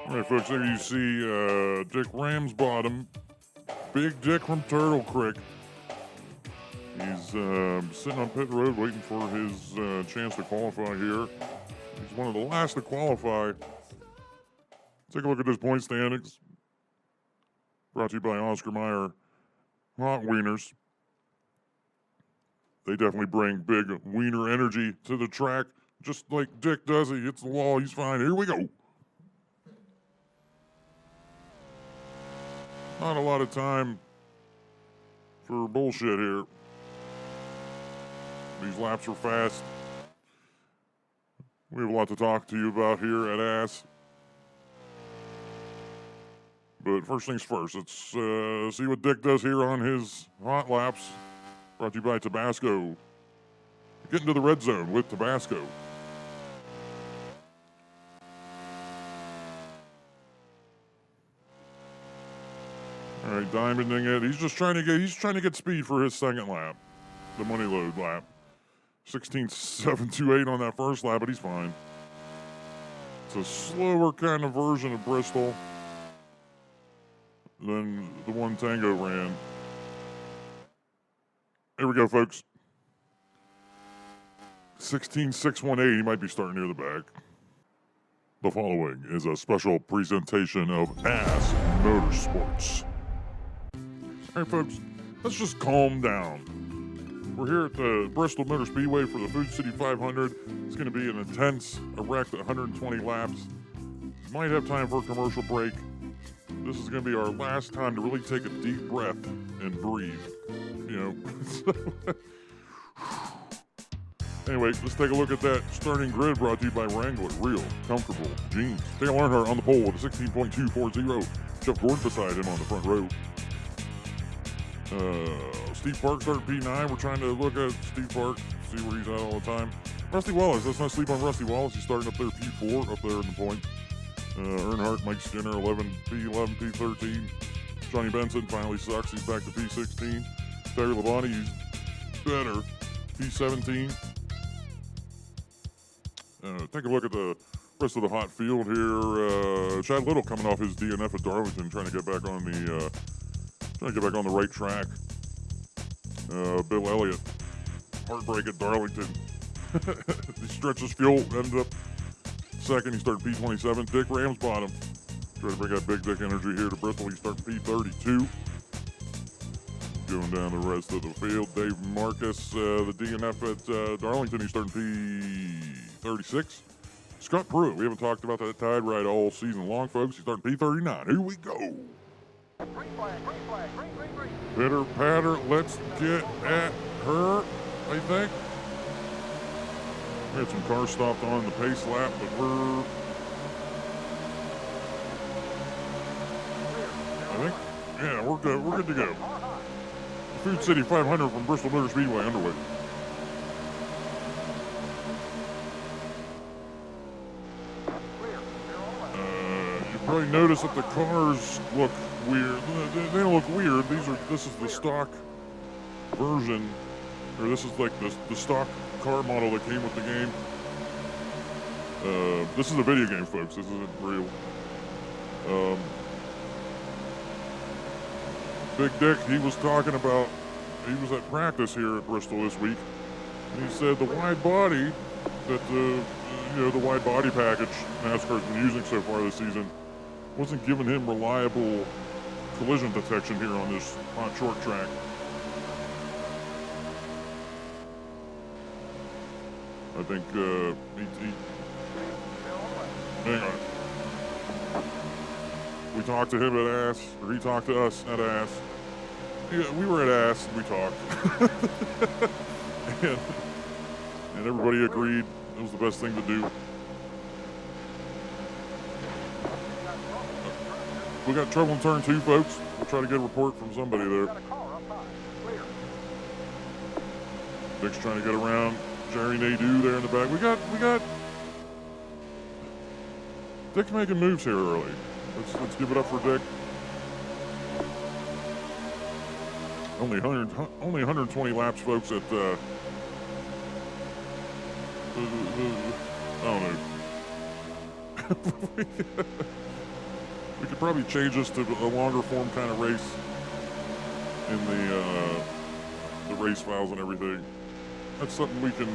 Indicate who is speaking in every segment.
Speaker 1: All right, folks, there you see Dick Ramsbottom, Big Dick from Turtle Creek. He's sitting on pit road waiting for his chance to qualify here. He's one of the last to qualify. Take a look at this point standings. Brought to you by Oscar Mayer Hot Wieners. They definitely bring big wiener energy to the track, just like Dick does. He hits the wall, he's fine. Here we go. Not a lot of time for bullshit here. These laps are fast. We have a lot to talk to you about here at ASS. But first things first, let's see what Dick does here on his hot laps. Brought to you by Tabasco. Get into the red zone with Tabasco. All right, diamonding it. He's just trying to get speed for his second lap, the money load lap. 16.728 on that first lap, but he's fine. It's a slower kind of version of Bristol than the one Tango ran. Here we go, folks. 16.618. He might be starting near the back. The following is a special presentation of ASS Motorsports. All right, folks, let's just calm down. We're here at the Bristol Motor Speedway for the Food City 500. It's going to be an intense, erect 120 laps. Might have time for a commercial break. This is going to be our last time to really take a deep breath and breathe. You know. Anyway, let's take a look at that starting grid brought to you by Wrangler. Real, comfortable jeans. Dale Earnhardt on the pole with a 16.240. Jeff Gordon beside him on the front row. Steve Park started P9. We're trying to look at Steve Park, see where he's at all the time. Rusty Wallace, let's not sleep on Rusty Wallace. He's starting up there P4, up there in the point. Earnhardt, Mike Skinner, 11, P11, P13. Johnny Benson finally sucks. He's back to P16. Terry Labonte, he's better. P17. Take a look at the rest of the hot field here. Chad Little coming off his DNF at Darlington, trying to get back on the right track. Bill Elliott, heartbreak at Darlington. He stretched his fuel, ended up second. He started P27. Dick Ramsbottom, trying to bring that big dick energy here to Bristol. He started P32. Going down the rest of the field. Dave Marcus, the DNF at Darlington, he's starting P36. Scott Pruitt, we haven't talked about that tide ride all season long, folks. He's starting P39. Here we go.
Speaker 2: Green flag, green flag, green, green, green.
Speaker 1: Pitter patter, let's get at her, I think. We had some cars stopped on the pace lap, but we're good to go. Food City 500 from Bristol Motor Speedway underway. You probably notice that the cars look weird. They don't look weird. This is the stock version, or this is like the stock car model that came with the game. This is a video game, folks. This isn't real. Big Dick, he was at practice here at Bristol this week, and he said the wide body the wide body package NASCAR's been using so far this season wasn't giving him reliable collision detection here on this hot short track. I think hang on. We talked to him at ASS, or he talked to us at ASS. Yeah, we were at ASS and we talked. and everybody agreed it was the best thing to do. We got trouble in turn 2, folks. We'll try to get a report from somebody there. Dick's trying to get around Jerry Nadeau there in the back. We got Dick's making moves here early. Let's give it up for Dick. Only 120 laps, folks, at I don't know. We could probably change this to a longer form kind of race in the race files and everything. That's something we can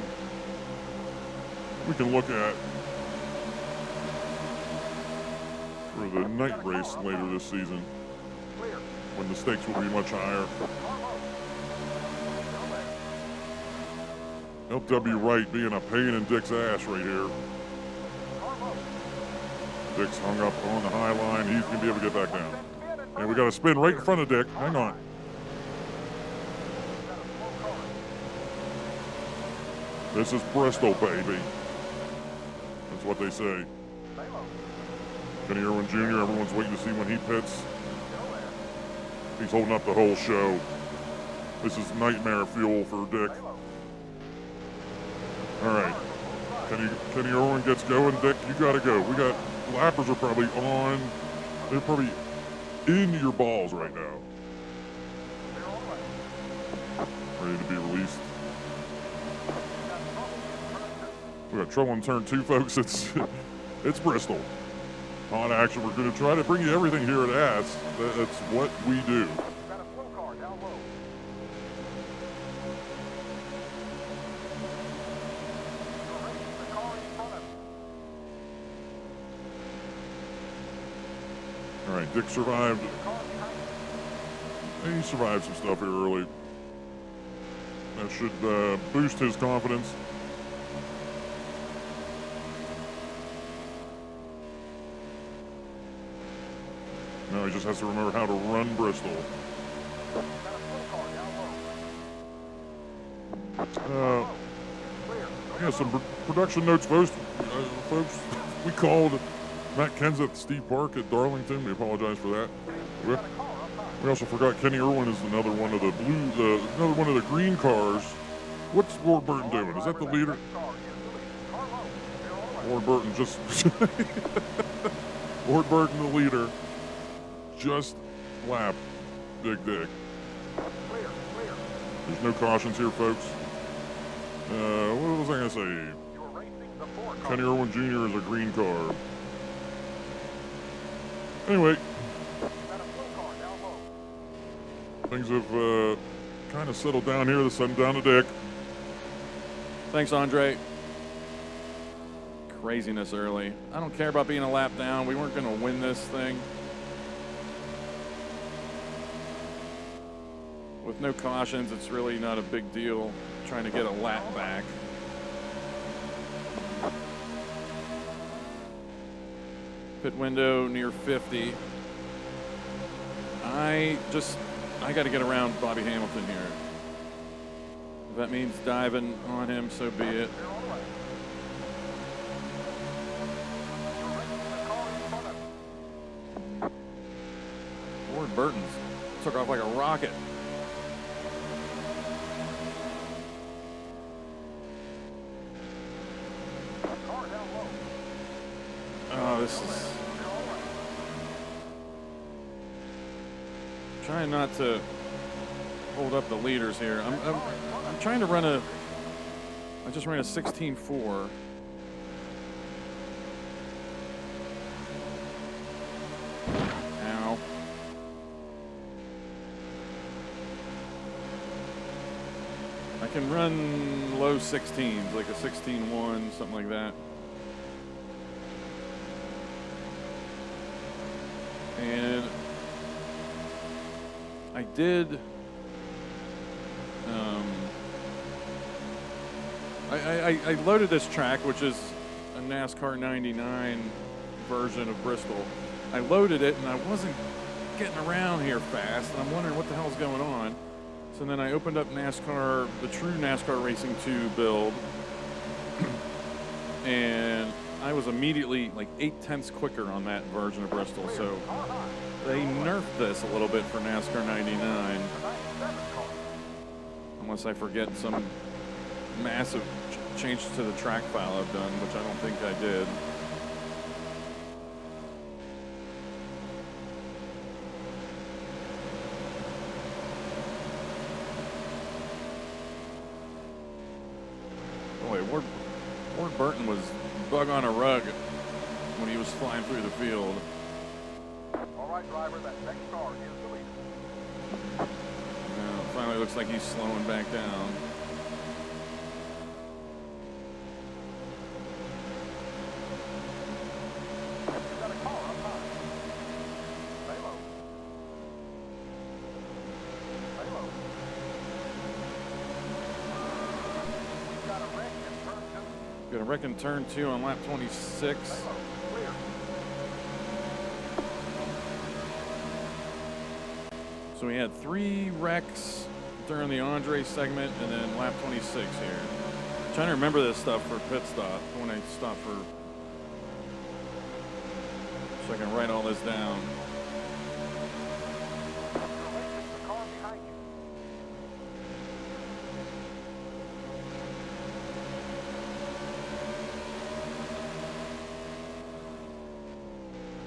Speaker 1: look at for the night race later this season, when the stakes will be much higher. LW Wright being a pain in Dick's ass right here. Dick's hung up on the high line. He's going to be able to get back down. And we got a spin right in front of Dick. Hang on. This is Bristol, baby. That's what they say. Kenny Irwin Jr., everyone's waiting to see when he pits. He's holding up the whole show. This is nightmare fuel for Dick. All right. Kenny Irwin gets going. Dick, you got to go. We got lappers are probably on. They're probably in your balls right now. Ready to be released. We got trouble in turn 2, folks. It's Bristol. On action. We're going to try to bring you everything here at ASS. That's what we do. All right, Dick survived. He survived some stuff here early. That should boost his confidence. Now he just has to remember how to run Bristol. Yeah, some production notes, folks. We called Matt Kenseth, Steve Park at Darlington. We apologize for that. We also forgot Kenny Irwin is another one of the another one of the green cars. What's Ward Burton doing? Is that the leader? Ward Burton just Ward Burton, the leader, just lapped Big Dick. There's no cautions here, folks. What was I going to say? Kenny Irwin Jr. is a green car. Anyway, things have kind of settled down here. The sun down to Dick.
Speaker 3: Thanks, Andre. Craziness early. I don't care about being a lap down. We weren't going to win this thing. With no cautions, it's really not a big deal trying to get a lap back. Pit window near 50. I got to get around Bobby Hamilton here. If that means diving on him, so be it. Ward Burton took off like a rocket. Oh, this is... Trying not to hold up the leaders here. I'm trying to run I just ran a 16.4. Ow. I can run low 16s, like a 16.1, something like that. And I did, I loaded this track, which is a NASCAR 99 version of Bristol. I loaded it and I wasn't getting around here fast, and I'm wondering what the hell's going on. So then I opened up NASCAR, the true NASCAR Racing 2 build, and I was immediately like 0.8 quicker on that version of Bristol. So they nerfed this a little bit for NASCAR 99. Unless I forget some massive change to the track file I've done, which I don't think I did. Boy, Ward Burton was bug on a rug when he was flying through the field.
Speaker 2: right, driver. That next car is the leader.
Speaker 3: Now, it finally looks like he's slowing back down.
Speaker 2: You've got a car up high. Stay low. Stay low. We've got a wreck in turn 2.
Speaker 3: Got a wreck in turn 2 on lap 26.
Speaker 2: Stay low. Clear.
Speaker 3: So we had 3 wrecks during the Andre segment and then lap 26 here. Trying to remember this stuff for pit stop when I stop for, so I can write all this down.
Speaker 2: You're racing the car behind you.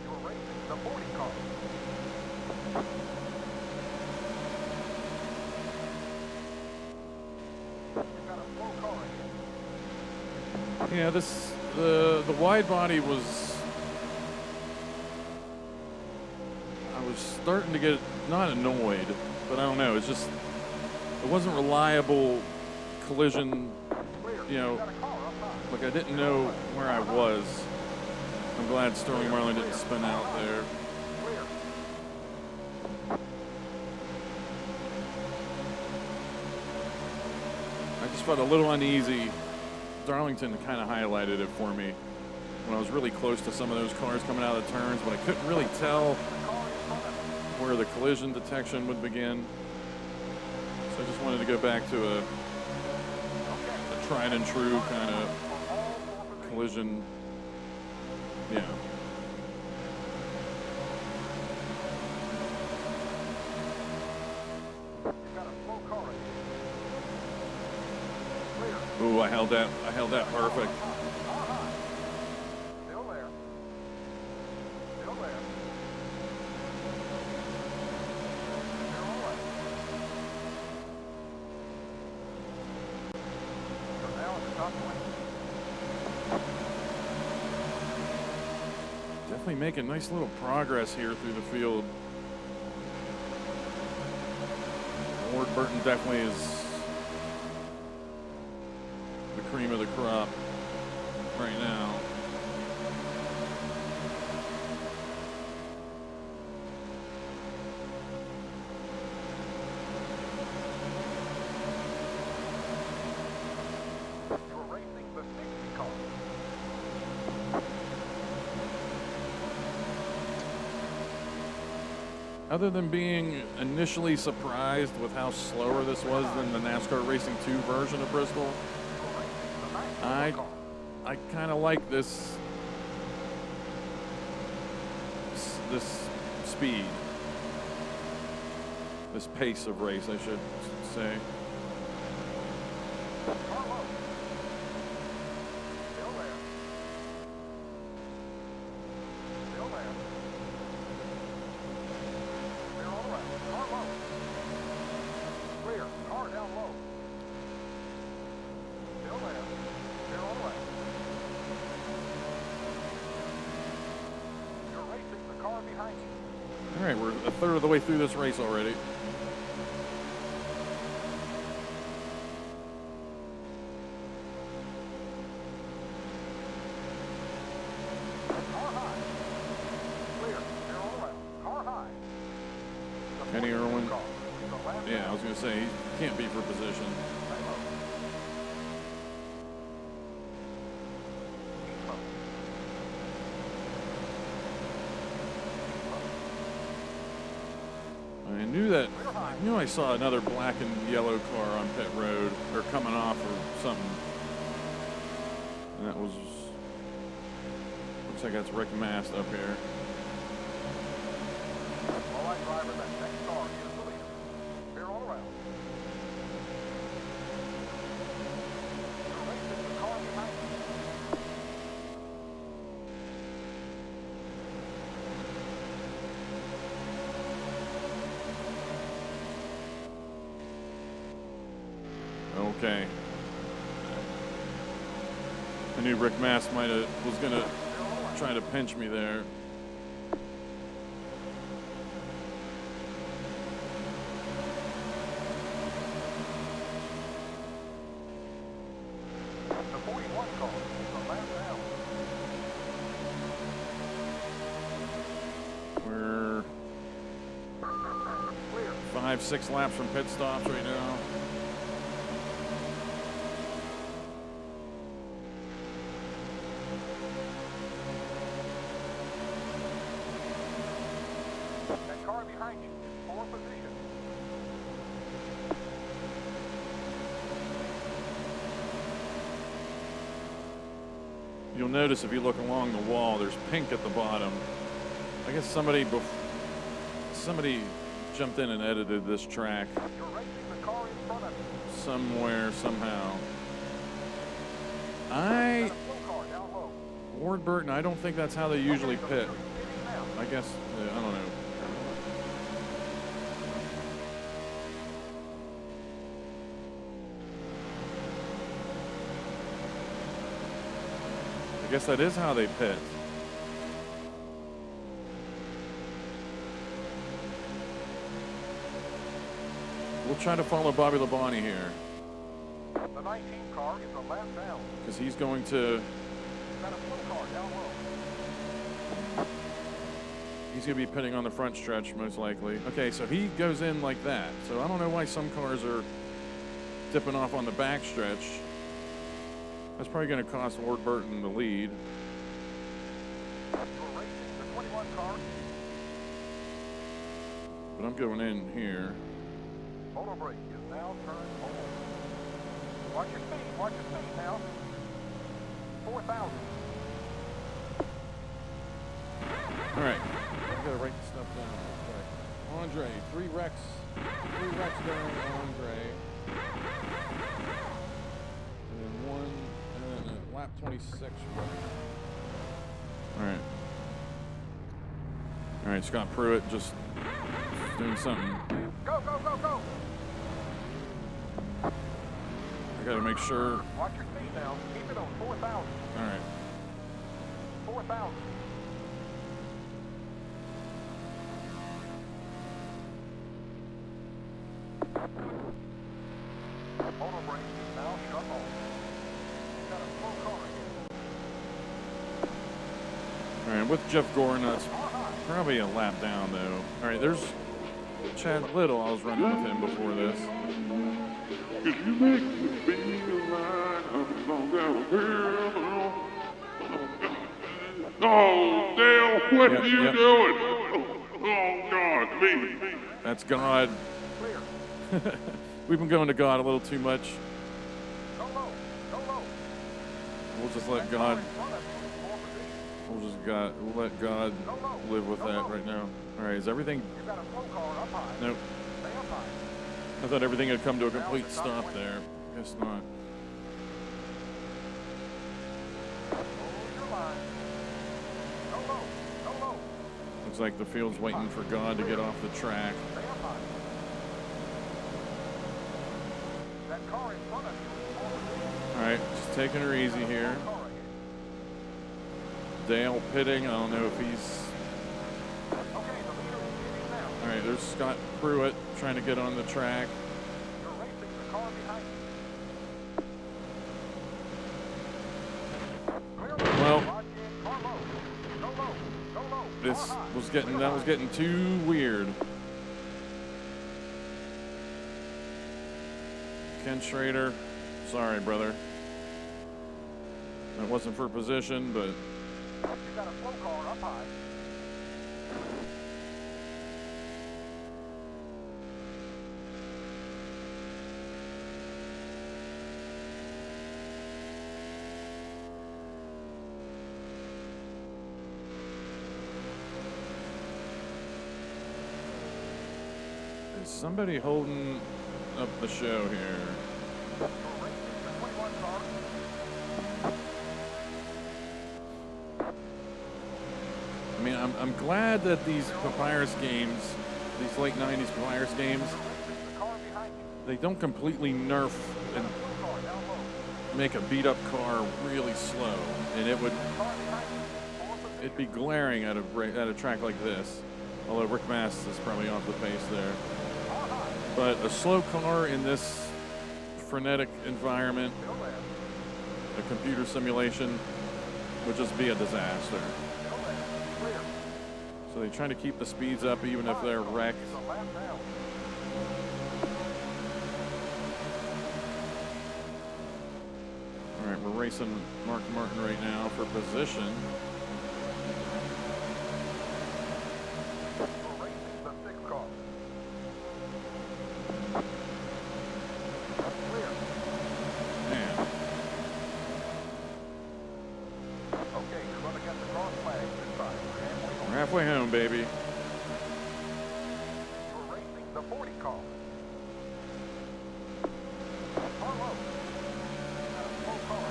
Speaker 2: You're racing the 40 car. You've got a slow car ahead.
Speaker 3: Yeah, the wide body was, I was starting to get not annoyed, but I don't know. It's just, it wasn't reliable collision.
Speaker 2: Clear.
Speaker 3: You know,
Speaker 2: You've got a car up high.
Speaker 3: like I didn't know where I was. I'm glad Sterling Marlin didn't spin out there.
Speaker 2: Clear.
Speaker 3: I just felt a little uneasy. Darlington kind of highlighted it for me when I was really close to some of those cars coming out of the turns, but I couldn't really tell where the collision detection would begin. So I just wanted to go back to a tried and true kind of collision. Yeah.
Speaker 2: You've got a slow car ahead. Clear.
Speaker 3: Ooh, I held that perfect.
Speaker 2: Still there. Still there. You're all right. You're now in the top lane.
Speaker 3: Definitely making nice little progress here through the field. Ward Burton definitely is the cream of the crop right now.
Speaker 2: You're racing the 60 car.
Speaker 3: Other than being initially surprised with how slower this was than the NASCAR Racing 2 version of Bristol,
Speaker 2: You're racing the 90 car.
Speaker 3: I kind of like this speed, this pace of race, I should say.
Speaker 2: Car low. Still there. Still there. Clear all around. Car low. Clear. Car down low. Still there. Clear all around. You're racing the car behind you.
Speaker 3: All right, we're a third of the way through this race already.
Speaker 2: Car high. Clear. Clear all around. Car high. The
Speaker 3: Kenny
Speaker 2: 42
Speaker 3: Irwin.
Speaker 2: car. The last
Speaker 3: Yeah, I was going to say, he can't be for position.
Speaker 2: Stay low. Keep low.
Speaker 3: I knew I saw another black and yellow car on pit road, or coming off or something. And that was, looks like that's Rick Mast up here.
Speaker 2: All right, driver, that next car is the leader. Clear all around. You're racing the car behind you.
Speaker 3: Okay. I knew Rick Mast was gonna try to pinch me there. 5-6 laps from pit stops right now.
Speaker 2: That car behind you is for position.
Speaker 3: You'll notice if you look along the wall, there's pink at the bottom. I guess somebody jumped in and edited this track
Speaker 2: You're racing the car in front of you.
Speaker 3: somewhere, somehow.
Speaker 2: Got a slow car down low.
Speaker 3: Ward Burton, I don't think that's how they usually
Speaker 2: Okay, the
Speaker 3: pit.
Speaker 2: leader is pitting now.
Speaker 3: I guess, I don't know. I guess that is how they pit. We'll try to follow Bobby Labonte here,
Speaker 2: The 19 car is a lap down.
Speaker 3: because he's going to,
Speaker 2: Got a slow car down low.
Speaker 3: he's going to be pitting on the front stretch most likely. Okay, so he goes in like that. So I don't know why some cars are dipping off on the back stretch. That's probably going to cost Ward Burton the lead.
Speaker 2: You're racing the 21 car.
Speaker 3: But I'm going in here.
Speaker 2: Motor brake is now turned on. Watch your speed now. 4,000.
Speaker 3: All right, I've got to write this stuff down real quick. Andre, three wrecks during Andre. And then one, and then a lap 26 wreck. All right, Scott Pruitt just doing something.
Speaker 2: Go, go, go, go.
Speaker 3: I got to make sure.
Speaker 2: Watch your speed now. Keep it on 4,000.
Speaker 3: All right.
Speaker 2: 4,000. Motor brake is now shut off. Got a slow car again.
Speaker 3: All right, with Jeff Gordon, that's probably a lap down, though. All right, there's Chad Little. I was running with him before this.
Speaker 1: You make me feel like I'm gonna girl. Oh, Dale, what
Speaker 3: Yep,
Speaker 1: are you
Speaker 3: yep.
Speaker 1: doing? Oh, God, me.
Speaker 3: That's God.
Speaker 2: Clear.
Speaker 3: We've been going to God a little too much.
Speaker 2: Go low. Go low.
Speaker 3: We'll just let
Speaker 2: That car
Speaker 3: God.
Speaker 2: in front of you is for position.
Speaker 3: We'll let God live with that right now. All right, is everything?
Speaker 2: You got a slow car up high.
Speaker 3: Nope.
Speaker 2: Stay up high.
Speaker 3: I thought everything had come to a complete stop there. Guess not.
Speaker 2: Hold your line. Go low. Go low.
Speaker 3: Looks like the field's waiting for God to get off the track.
Speaker 2: Stay up high. That car in front of you is for position.
Speaker 3: All right, just taking her easy here.
Speaker 2: Car ahead.
Speaker 3: Dale pitting. I don't know if he's.
Speaker 2: Okay, the leader is pitting now.
Speaker 3: All right, there's Scott Pruitt trying to get on the track.
Speaker 2: You're racing the car behind you. Clear.
Speaker 3: Well,
Speaker 2: Lock in, car low. Go low. Go low.
Speaker 3: this
Speaker 2: Car high.
Speaker 3: that was getting too weird. Ken Schrader, sorry, brother. That wasn't for position, but
Speaker 2: You got a slow car up high.
Speaker 3: is somebody holding up the show here?
Speaker 2: You're racing the 21 car.
Speaker 3: I mean, I'm glad that these Papyrus games, these late 90s Papyrus games,
Speaker 2: Racing the car behind you.
Speaker 3: they don't completely nerf and
Speaker 2: Slow car down low.
Speaker 3: make a beat up car really slow. And it would,
Speaker 2: Car behind you is for position.
Speaker 3: it'd be glaring at a track like this. Although Rick Mast is probably off the pace there.
Speaker 2: Car high.
Speaker 3: But a slow car in this frenetic environment,
Speaker 2: Still there.
Speaker 3: a computer simulation, would just be a disaster.
Speaker 2: Still there. Clear.
Speaker 3: So they try to keep the speeds up even if they're wrecked.
Speaker 2: It's a lap down.
Speaker 3: We're racing Mark Martin right now for position.
Speaker 2: We're racing the 6th car. Clear.
Speaker 3: Man,
Speaker 2: Okay, you're going to get the cross flag this time.
Speaker 3: we're halfway home, baby.
Speaker 2: We're racing the 40 car. Follow. Got a full car.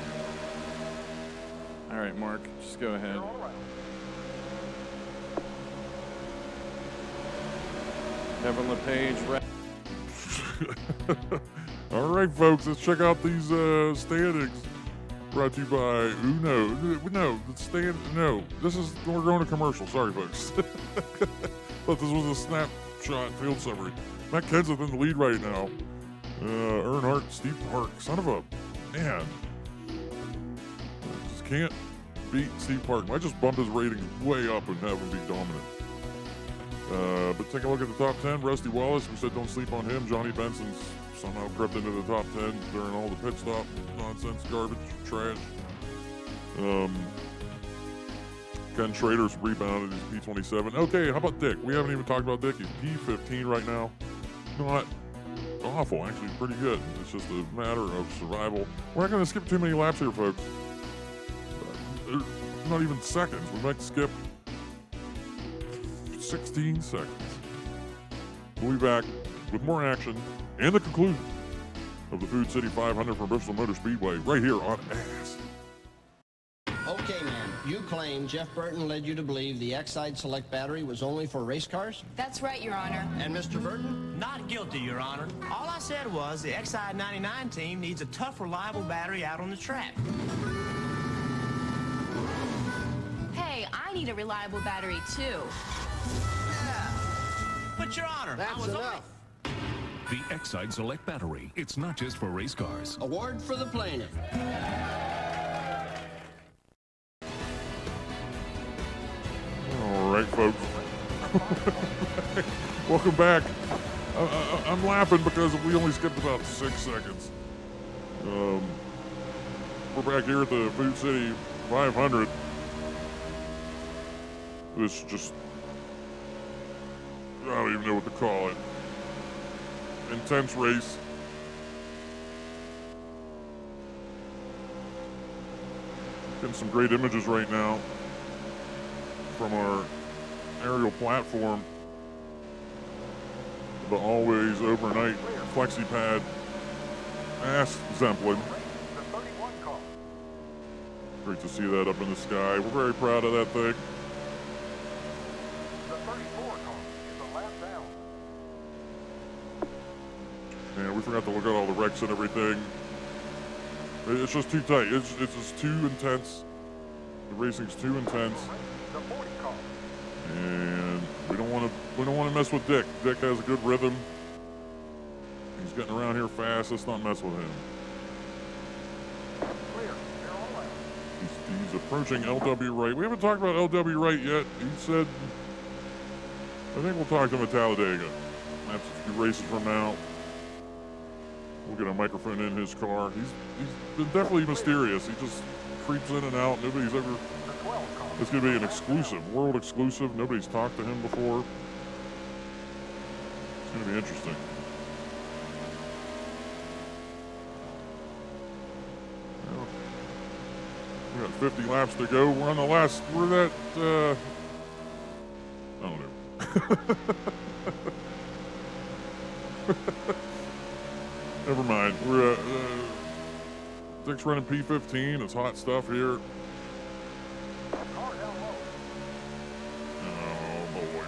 Speaker 3: All right, Mark, just go ahead.
Speaker 2: You're all around.
Speaker 3: Kevin LePage,
Speaker 1: All right, folks, let's check out these standings. Brought to you by Uno. No, we're going to commercial. Sorry, folks. Thought this was a snapshot field summary. Matt Kenseth in the lead right now. Earnhardt, Steve Park. Son of a man. Just can't beat Steve Park. I just bumped his ratings way up and have him be dominant. But take a look at the top 10. Rusty Wallace, we said don't sleep on him. Johnny Benson's somehow crept into the top 10 during all the pit stop nonsense, garbage, trash. Ken Schrader's rebounded. He's P27. Okay, how about Dick? We haven't even talked about Dick. He's P15 right now. Not awful, actually pretty good. It's just a matter of survival. We're not going to skip too many laps here, folks. Not even seconds. We might skip 16 seconds. We'll be back with more action and the conclusion of the Food City 500 from Bristol Motor Speedway right here on ASS.
Speaker 4: Okay, ma'am. You claim Jeff Burton led you to believe the Exide Select battery was only for race cars?
Speaker 5: That's right, Your Honor.
Speaker 4: And Mr. Burton?
Speaker 6: Not guilty, Your Honor. All I said was the Exide 99 team needs a tough, reliable battery out on the track.
Speaker 5: Hey, I need a reliable battery, too.
Speaker 6: But, Your Honor, I
Speaker 4: That's
Speaker 6: was
Speaker 4: enough.
Speaker 7: The Exide Select battery. It's not just for race cars.
Speaker 4: Award for the plaintiff.
Speaker 1: All right, folks. Welcome back. I'm laughing because we only skipped about 6 seconds. We're back here at the Food City 500. This just, I don't even know what to call it. Intense race. Getting some great images right now from our aerial platform. The always overnight flexi pad ass Zemplin.
Speaker 2: The 31 car.
Speaker 1: Great to see that up in the sky. We're very proud of that thing.
Speaker 2: The 34 car is a lap down.
Speaker 1: And we forgot to look at all the wrecks and everything. It's just too tight. It's just too intense. The racing's too intense.
Speaker 2: The 40 car.
Speaker 1: And we don't want to mess with Dick. Dick has a good rhythm. He's getting around here fast. Let's not mess with him.
Speaker 2: Clear. They're all out.
Speaker 1: He's approaching LW Wright. We haven't talked about LW Wright yet. He said, I think we'll talk to him at Talladega. That's a few races from now. We'll get a microphone in his car. He's been definitely mysterious. He just creeps in and out. Nobody's ever.
Speaker 2: The 12 car.
Speaker 1: It's going to be an exclusive, world exclusive. Nobody's talked to him before. It's going to be interesting. Well, we got 50 laps to go. We're on the last. We're at. I don't know. Never mind. We're at. Dick's running P15. It's hot stuff here.
Speaker 2: Car down low.
Speaker 1: Oh boy.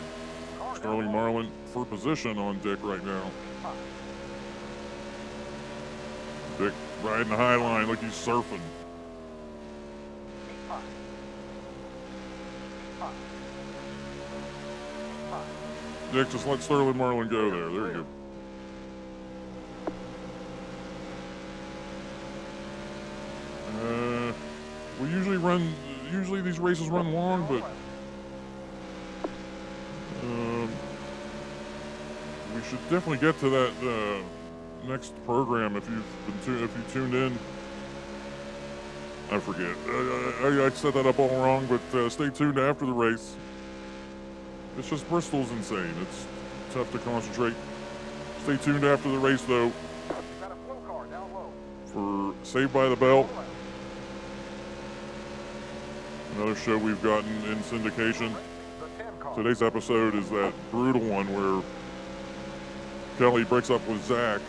Speaker 2: Car
Speaker 1: Sterling
Speaker 2: down low.
Speaker 1: Marlin for position on Dick right now. Dick riding the high line like he's surfing.
Speaker 2: Five. Five. Five.
Speaker 1: Dick, just let Sterling Marlin go there. There you go. We usually these races run long, but we should definitely get to that next program if you tuned in. I forget. I set that up all wrong, but stay tuned after the race. It's just Bristol's insane. It's tough to concentrate. Stay tuned after the race, though,
Speaker 2: Got a flow car down low.
Speaker 1: for Saved by the Bell. Another show we've gotten in syndication.
Speaker 2: The 10 car.
Speaker 1: Today's episode is that brutal one where Kelly breaks up with Zach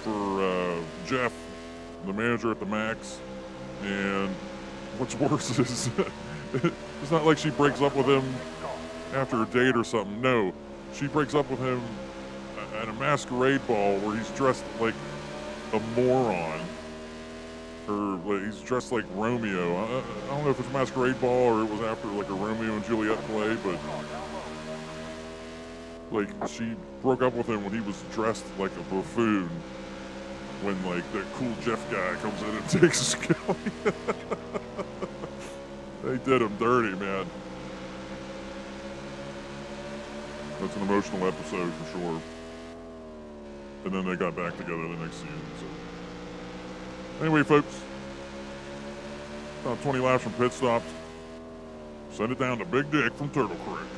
Speaker 1: for Jeff, the manager at the Max. And what's worse is it's not like she breaks up with him after a date or something. No, she breaks up with him at a masquerade ball where he's dressed like a moron. Or like, he's dressed like Romeo. I don't know if it's a masquerade ball or it was after like a Romeo and Juliet play, but like she broke up with him when he was dressed like a buffoon. When like that cool Jeff guy comes in and takes his Kelly. They did him dirty, man. That's an emotional episode for sure. And then they got back together the next season. So anyway, folks, about 20 laps from pit stops. Send it down to Big Dick from Turtle Creek.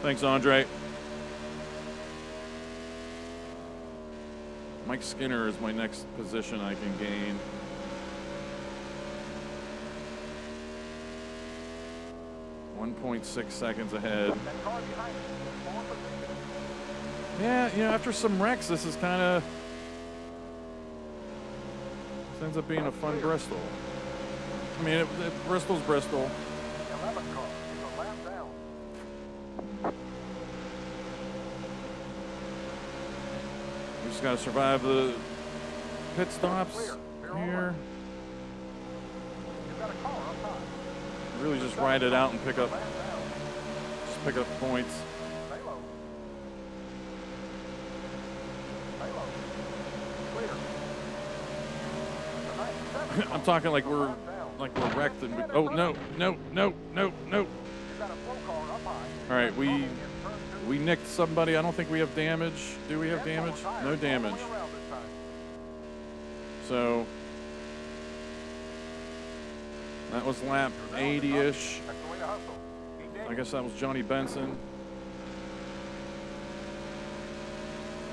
Speaker 3: Thanks, Andre. Mike Skinner is my next position I can gain. .6 seconds ahead.
Speaker 2: That car behind you. Fourth position.
Speaker 3: Yeah, you know, after some wrecks, this is kind of ends up being a fun Bristol. I mean, Bristol's Bristol.
Speaker 2: 11 car. He's a lap down.
Speaker 3: We just got to survive the pit stops here.
Speaker 2: You've got a car up high.
Speaker 3: Really just ride it out and pick up
Speaker 2: Lap down.
Speaker 3: points.
Speaker 2: Stay low. Stay low. Clear. The 97
Speaker 3: I'm talking like we're wrecked and oh no.
Speaker 2: You've got a flow car up high.
Speaker 3: All right, we nicked somebody. I don't think we have damage. Do we have damage? No damage. So that was lap 80-ish. I guess that was Johnny Benson.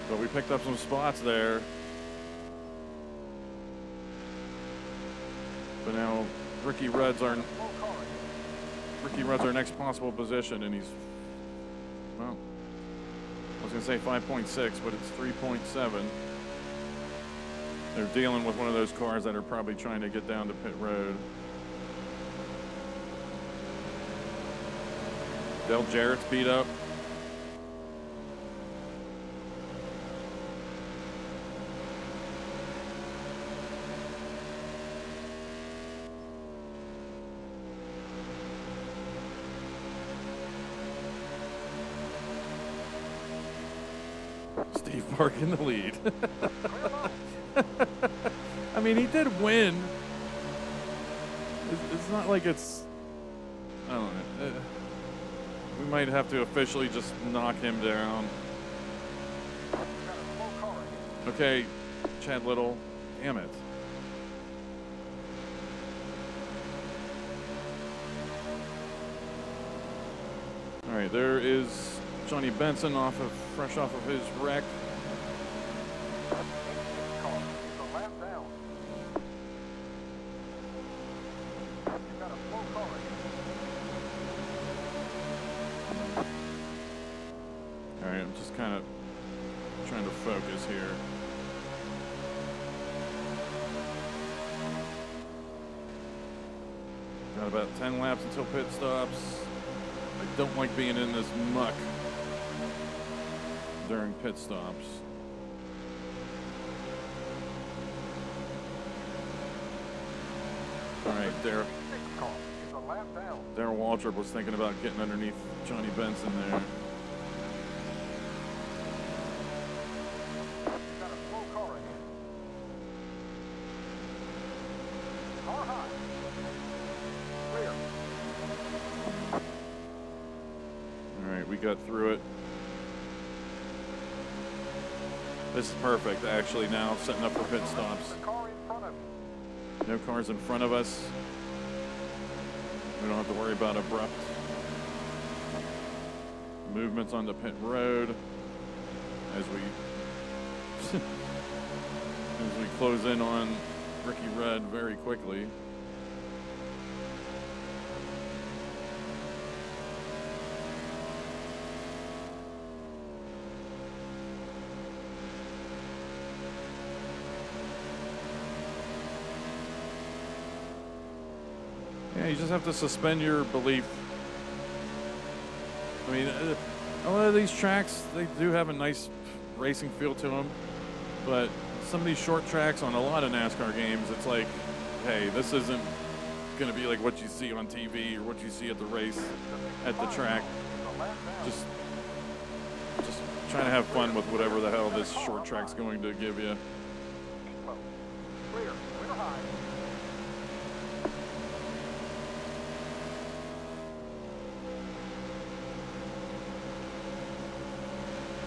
Speaker 3: But we picked up some spots there. But now Ricky Rudd's our next possible position, and he's, well, I was gonna say 5.6, but it's 3.7. They're dealing with one of those cars that are probably trying to get down to pit road. Del Jarrett's beat up. Steve Park in the lead. I mean, he did win. It's not like it's, I don't know. We might have to officially just knock him down. Okay, Chad Little. Damn it. All right, there is Johnny Benson fresh off of his wreck. All right, I'm just kind of trying to focus here. Got about 10 laps until pit stops. I don't like being in this muck during pit stops. All right, Darrell Waltrip was thinking about getting underneath Johnny Benson there. All right, we got through it. This is perfect, actually, now, setting up for pit stops. No cars in front of us. We don't have to worry about abrupt movements on the pit road as we close in on Ricky Rudd very quickly. Yeah, you just have to suspend your belief. I mean, a lot of these tracks, they do have a nice racing feel to them, but some of these short tracks on a lot of NASCAR games, it's like, hey, this isn't going to be like what you see on TV or what you see at the race, at the track. Just trying to have fun with whatever the hell this short track's going to give you.
Speaker 2: Clear. Clear high.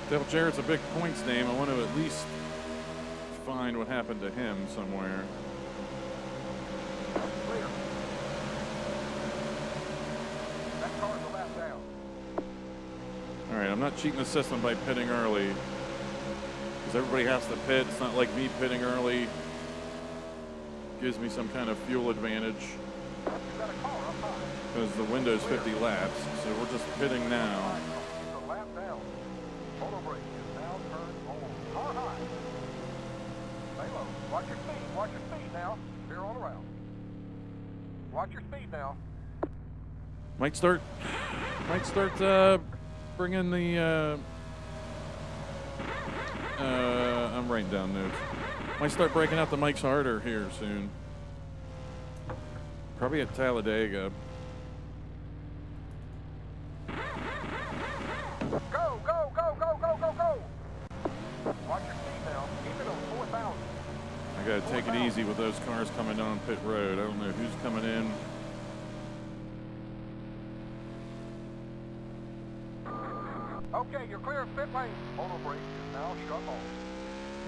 Speaker 3: Dale Jarrett's a big points name. I want to at least find what happened to him somewhere.
Speaker 2: Clear. That car's a lap down.
Speaker 3: All right, I'm not cheating the system by pitting early, because everybody has to pit. It's not like me pitting early gives me some kind of fuel advantage,
Speaker 2: You got a car up high.
Speaker 3: because the window's 50 laps. So we're just pitting now.
Speaker 2: It's a lap down. Motor brake is now turned on. Car high. Stay low. Watch your speed. Watch your speed now. Veer on around. Watch your speed now.
Speaker 3: Might start bringing the. I'm writing down notes. Might start breaking out the mics harder here soon. Probably at Talladega.
Speaker 2: Go, go, go, go, go, go, go. Watch your speed now. Keep it on 4,000.
Speaker 3: I gotta take it easy with those cars coming down pit road. I don't know who's coming in.
Speaker 2: Okay, you're clear of pit lane. Motor brake is now shut off.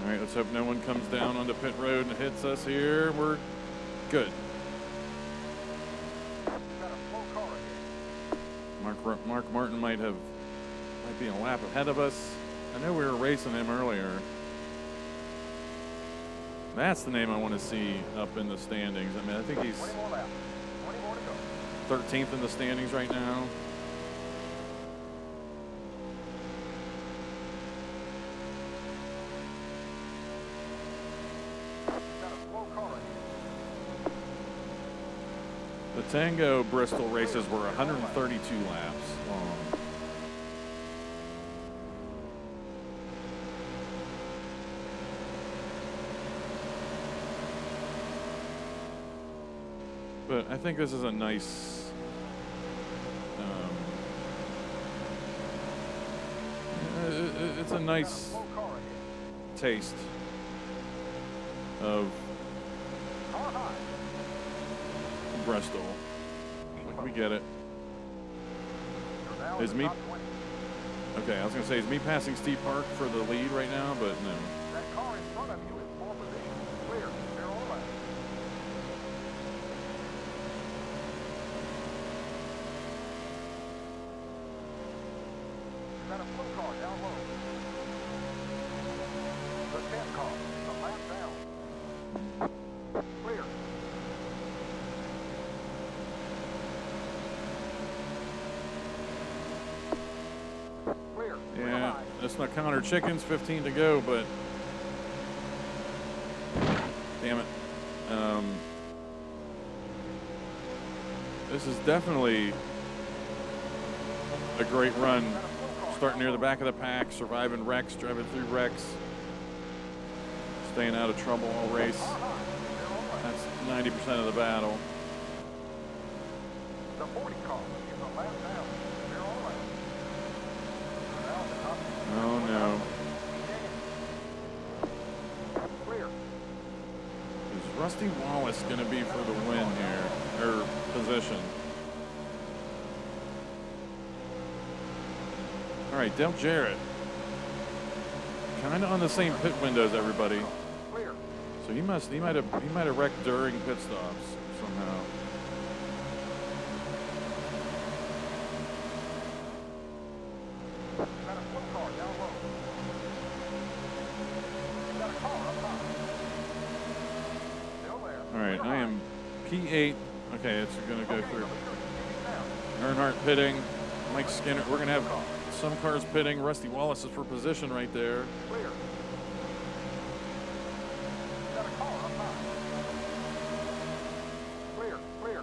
Speaker 3: All right, let's hope no one comes down onto pit road and hits us here. We're good.
Speaker 2: You got a slow car ahead.
Speaker 3: Mark Martin might be a lap ahead of us. I know we were racing him earlier. That's the name I want to see up in the standings. I mean, I think he's
Speaker 2: 20 more laps. 20 more to go.
Speaker 3: 13th in the standings right now.
Speaker 2: You got a slow car ahead.
Speaker 3: The Tango Bristol races were 132 laps long. But I think this is a nice, it's a nice
Speaker 2: Slow car ahead.
Speaker 3: taste of
Speaker 2: Car high.
Speaker 3: Bristol. Like, we get it.
Speaker 2: You're now
Speaker 3: Is
Speaker 2: in the
Speaker 3: me-
Speaker 2: top 20.
Speaker 3: Okay, I was gonna say, is me passing Steve Park for the lead right now? But no.
Speaker 2: That car in front of you is pole position. Clear. They're all around. You got a slow car down low. The 10 car is a lap down. Clear. Clear. Clear
Speaker 3: Yeah,
Speaker 2: high.
Speaker 3: that's not Connor Chickens. 15 to go, but damn it. This is definitely a great run. Starting near the back of the pack, surviving wrecks, driving through wrecks, staying out of trouble all race. That's 90% of the battle.
Speaker 2: The 40 car is a lap down. They're all around. Now the top.
Speaker 3: Oh no.
Speaker 2: Clear.
Speaker 3: Is Rusty Wallace going to be for the win here, or position? All right, Dale Jarrett. Kind of on the same pit windows, everybody.
Speaker 2: Clear.
Speaker 3: So he might have wrecked during pit stops somehow.
Speaker 2: Got a slow car down low. Got a car up high. Still there.
Speaker 3: All right,
Speaker 2: Clear
Speaker 3: I
Speaker 2: high.
Speaker 3: am P8. Okay, it's going to go
Speaker 2: Okay,
Speaker 3: through.
Speaker 2: number 2, now.
Speaker 3: Earnhardt pitting. Mike Skinner. We're going to have some cars pitting. Rusty Wallace is for position right there.
Speaker 2: Clear. Got a car up high. Clear, clear.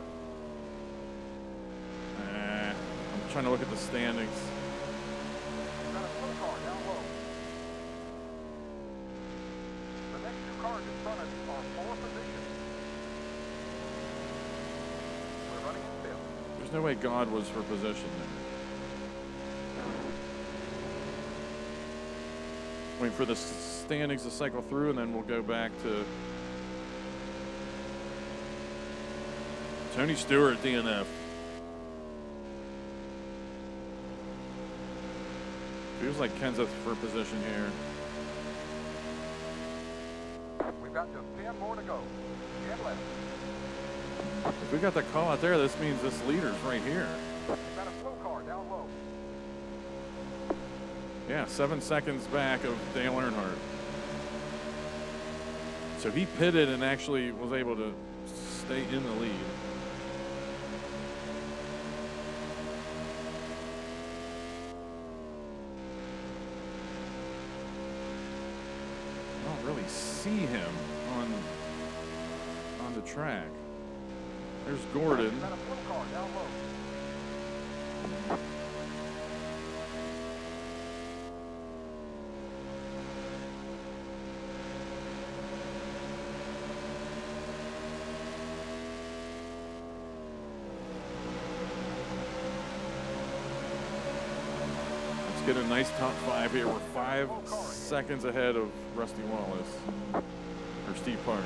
Speaker 3: I'm trying to look at the standings.
Speaker 2: Got a slow car down low. The next 2 cars in front of you are 4 positions. We're running in fifth.
Speaker 3: There's no way God was for position there. Wait for the standings to cycle through, and then we'll go back to Tony Stewart, DNF. Feels like Kenseth for position here.
Speaker 2: We've got just 10 more to go. 10 left.
Speaker 3: If we got the call out there, this means this leader's right here.
Speaker 2: We've got a slow car down low.
Speaker 3: Yeah, 7 seconds back of Dale Earnhardt. So he pitted and actually was able to stay in the lead. I don't really see him on the track. There's Gordon.
Speaker 2: We've got a slow car down low.
Speaker 3: Let's get a nice top 5 here. We're 5 seconds ahead of Rusty Wallace or Steve Park.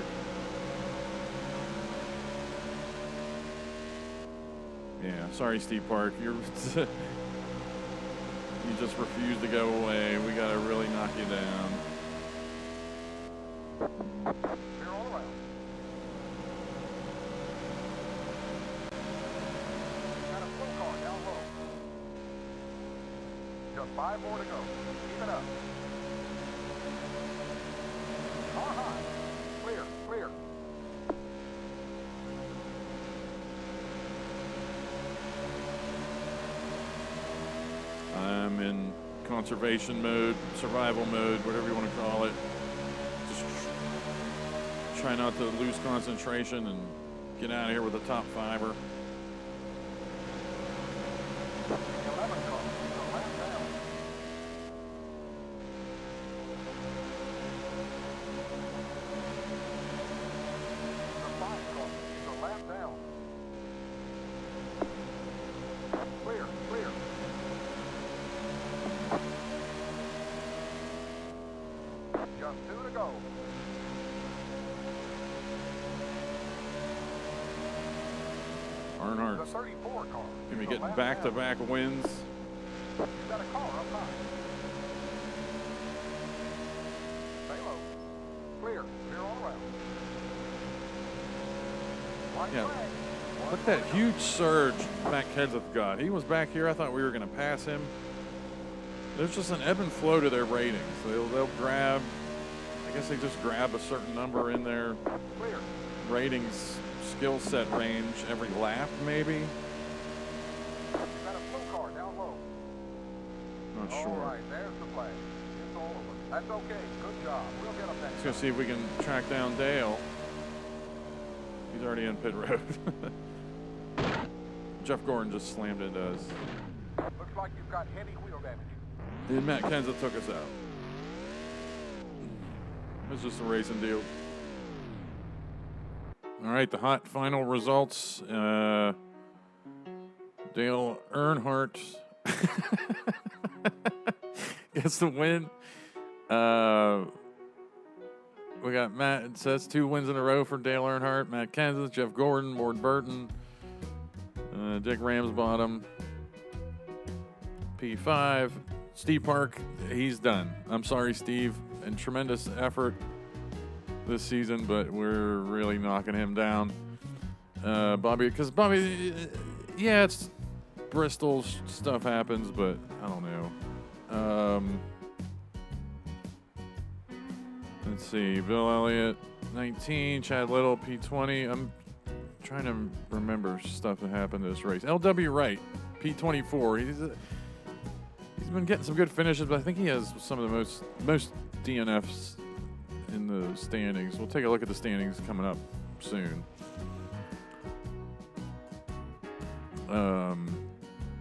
Speaker 3: Yeah, sorry, Steve Park. You just refuse to go away. We got to really knock you down.
Speaker 2: Clear all around. Got a slow car down low. Just 5 more to go. Keep it up. Car high. Clear, clear.
Speaker 3: I'm in conservation mode, survival mode, whatever you want to call it. Just try not to lose concentration and get out of here with a top 5er.
Speaker 2: 11 car. He's a lap down. The 5 car. He's a lap down. Clear, clear. Just 2 to go. The
Speaker 3: Earnhardt
Speaker 2: 34 car.
Speaker 3: gonna be
Speaker 2: He's a
Speaker 3: getting
Speaker 2: lap
Speaker 3: back-to-back wins.
Speaker 2: down. He's got a car up high. Stay low. Clear. Clear all around. One
Speaker 3: Yeah.
Speaker 2: flag. One
Speaker 3: Look at that
Speaker 2: flag.
Speaker 3: huge surge Matt Kenseth got. He was back here. I thought we were going to pass him. There's just an ebb and flow to their ratings. They'll grab, I guess they just grab a certain number in their
Speaker 2: Clear.
Speaker 3: ratings skill set range every lap, maybe.
Speaker 2: You got a slow car down low.
Speaker 3: Not
Speaker 2: All
Speaker 3: sure.
Speaker 2: right, there's the flag. It's all over. That's okay. Good job. We'll get them next
Speaker 3: Let's go see if we can track down Dale. He's already in pit road. Jeff Gordon just slammed into us.
Speaker 2: time. Looks like you've got heavy wheel damage.
Speaker 3: And Matt Kenseth took us out. It's just a racing deal. All right, the hot final results. Dale Earnhardt gets the win. We got Matt. So that's 2 wins in a row for Dale Earnhardt. Matt Kenseth, Jeff Gordon, Ward Burton, Dick Ramsbottom, P5. Steve Park, he's done. I'm sorry, Steve. And tremendous effort. this season, but we're really knocking him down. Bobby, because Bobby, yeah, it's Bristol stuff happens, but I don't know. Let's see, Bill Elliott, 19, Chad Little, P20. I'm trying to remember stuff that happened to this race. L.W. Wright, P24. He's been getting some good finishes, but I think he has some of the most DNFs in the standings. We'll take a look at the standings coming up soon.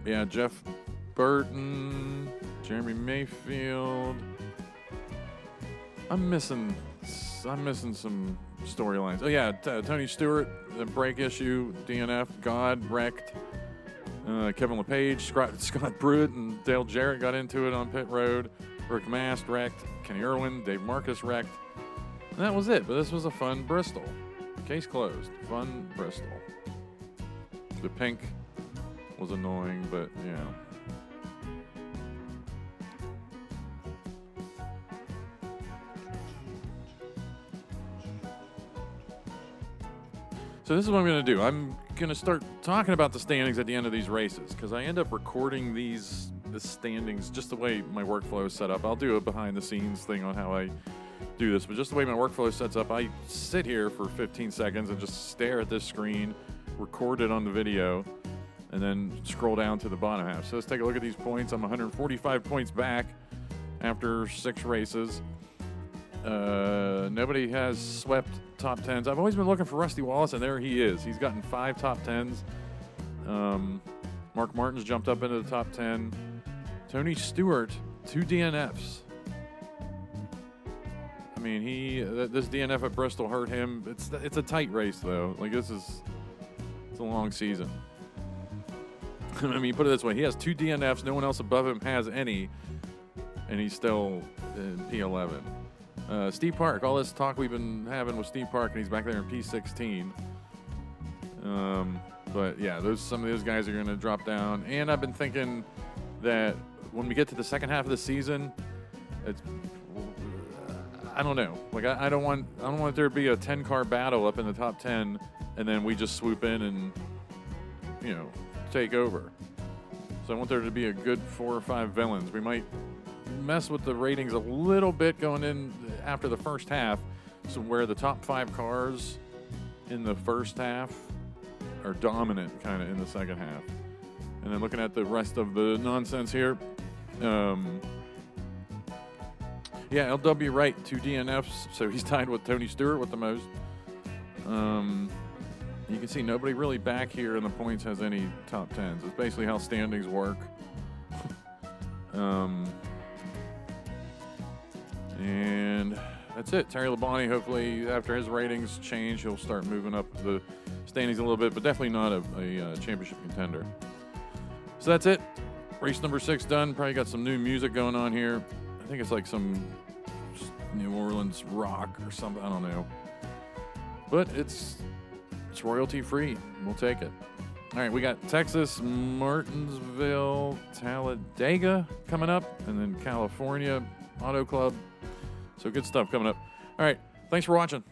Speaker 3: Yeah, Jeff Burton, Jeremy Mayfield. I'm missing some storylines. Oh yeah, Tony Stewart, the brake issue, DNF, God wrecked. Kevin LePage, Scott Pruitt, and Dale Jarrett got into it on pit road. Rick Mast wrecked. Kenny Irwin, Dave Marcus wrecked. And that was it. But this was a fun Bristol. Case closed. Fun Bristol. The pink was annoying, but yeah. So this is what I'm going to do. I'm going to start talking about the standings at the end of these races because I end up recording the standings just the way my workflow is set up. I'll do a behind-the-scenes thing on how I do this, but just the way my workflow sets up, I sit here for 15 seconds and just stare at this screen, record it on the video, and then scroll down to the bottom half. So let's take a look at these points. I'm 145 points back after 6 races. Nobody has swept top 10s. I've always been looking for Rusty Wallace, and there he is. He's gotten 5 top 10s. Mark Martin's jumped up into the top 10. Tony Stewart, 2 DNFs. I mean, this DNF at Bristol hurt him. It's a tight race, though. Like, it's a long season. I mean, put it this way. He has 2 DNFs. No one else above him has any, and he's still in P11. Steve Park, all this talk we've been having with Steve Park, and he's back there in P16. But yeah, some of those guys are going to drop down. And I've been thinking that when we get to the second half of the season, I don't know. Like I don't want there to be a 10-car battle up in the top 10, and then we just swoop in and take over. So I want there to be a good 4 or 5 villains. We might mess with the ratings a little bit going in after the first half, so where the top 5 cars in the first half are dominant kind of in the second half. And then looking at the rest of the nonsense here, L.W. Wright, 2 DNFs, so he's tied with Tony Stewart with the most. You can see nobody really back here in the points has any top 10s. It's basically how standings work. And that's it. Terry Labonte, hopefully, after his ratings change, he'll start moving up the standings a little bit, but definitely not a championship contender. So that's it. Race number 6 done. Probably got some new music going on here. I think it's like some New Orleans rock or something. I don't know. But it's royalty free. We'll take it. All right, we got Texas, Martinsville, Talladega coming up, and then California Auto Club. So good stuff coming up. All right, thanks for watching.